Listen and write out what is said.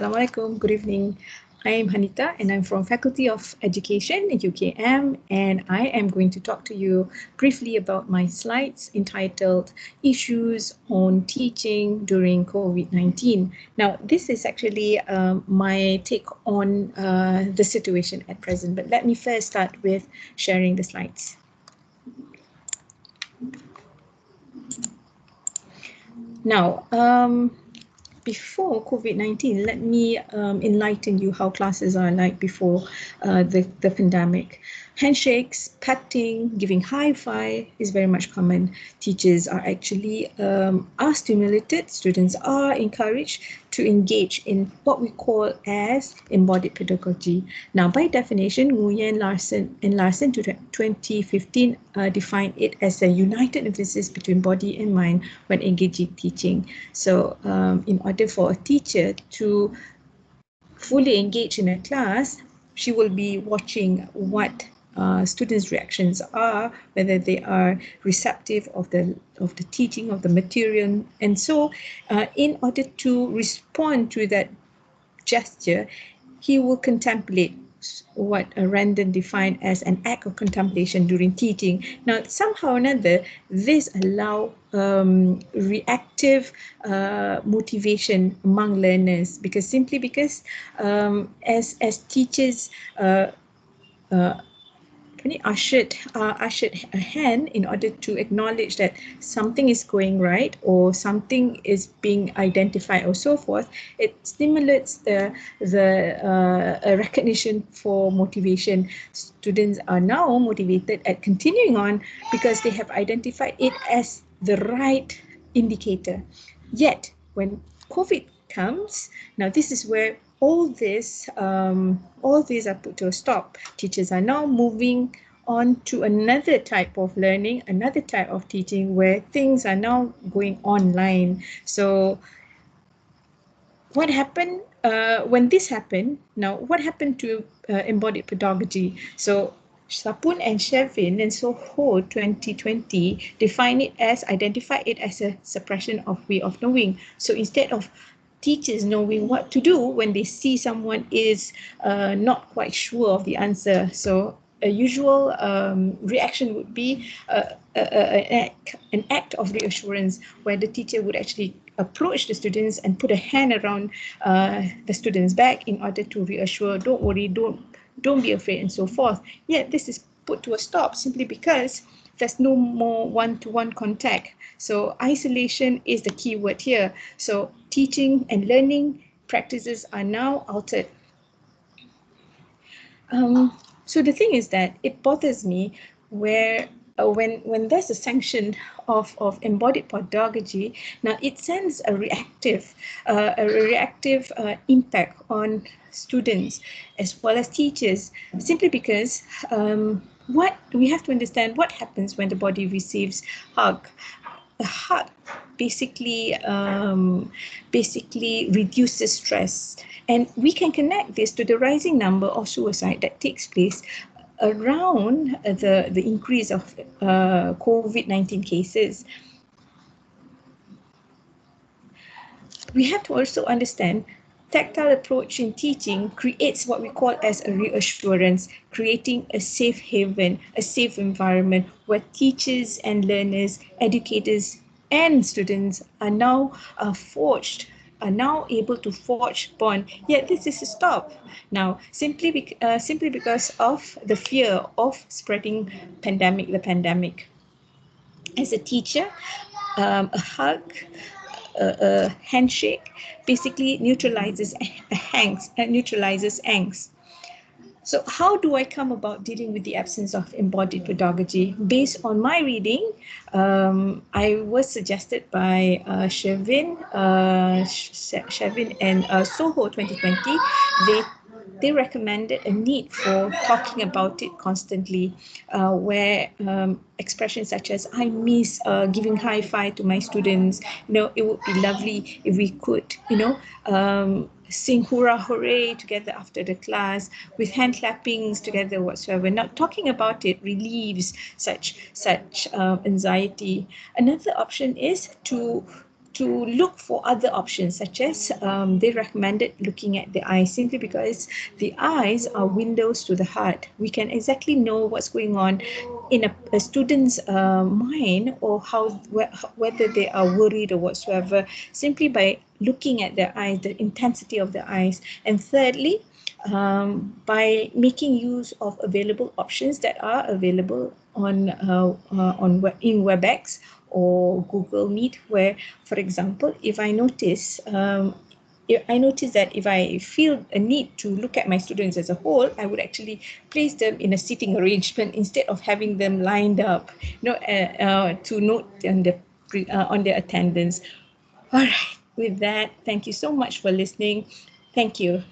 Assalamualaikum, good evening. I am Hanita and I'm from Faculty of Education at UKM, and I am going to talk to you briefly about my slides entitled Issues on Teaching During Covid-19. Now, this is actually my take on the situation at present, but let me first start with sharing the slides. Now, before COVID-19, let me enlighten you how classes are like before the pandemic. Handshakes, patting, giving high five is very much common. Teachers are actually are stimulated, students are encouraged to engage in what we call as embodied pedagogy. Now, by definition, Nguyen and Larson 2015 defined it as a united emphasis between body and mind when engaging teaching. So in order for a teacher to fully engage in a class, she will be watching what students' reactions are, whether they are receptive of the teaching of the material, and so in order to respond to that gesture, he will contemplate what Randon defined as an act of contemplation during teaching. Now, somehow or another, this allow reactive motivation among learners, because simply because as teachers ushered a hand in order to acknowledge that something is going right or something is being identified or so forth. It stimulates the recognition for motivation. Students are now motivated at continuing on because they have identified it as the right indicator. Yet when COVID comes, now this is where all these are put to a stop. Teachers are now moving on to another type of learning, another type of teaching where things are now going online. So what happened when this happened? Now, what happened to embodied pedagogy? So Sapun and Shevin and Soho 2020 identify it as a suppression of way of knowing. So instead of teachers knowing what to do when they see someone is not quite sure of the answer, so a usual reaction would be an act of reassurance where the teacher would actually approach the students and put a hand around the students' back in order to reassure, don't worry, don't be afraid, and so forth. Yet this is put to a stop simply because there's no more one-to-one contact. So isolation is the key word here. So teaching and learning practices are now altered. So the thing is that it bothers me where when there's a sanction of embodied pedagogy, now it sends a reactive impact on students as well as teachers, simply because what we have to understand what happens when the body receives hug. A hug basically reduces stress, and we can connect this to the rising number of suicide that takes place around the increase of COVID-19 cases. We have to also understand tactile approach in teaching creates what we call as a reassurance, creating a safe haven, a safe environment where teachers and learners, educators and students are now able to forge bond. Yet this is a stop now simply because of the fear of spreading the pandemic. As a teacher, a hug, a handshake basically neutralizes angst. So how do I come about dealing with the absence of embodied pedagogy? Based on my reading, I was suggested by Shevin and Soho 2020. They recommended a need for talking about it constantly, where expressions such as "I miss giving high five to my students." It would be lovely if we could, sing hurrah hooray together after the class with hand clappings together whatsoever. Now, talking about it relieves such anxiety. Another option is to to look for other options, such as they recommended looking at the eyes, simply because the eyes are windows to the heart. We can exactly know what's going on in a student's mind, or whether they are worried or whatsoever, simply by looking at their eyes, the intensity of the eyes. And thirdly, by making use of available options that are available in WebEx or Google Meet, where, for example, if I notice that if I feel a need to look at my students as a whole, I would actually place them in a seating arrangement instead of having them lined up, to note on their attendance. All right. With that, thank you so much for listening. Thank you.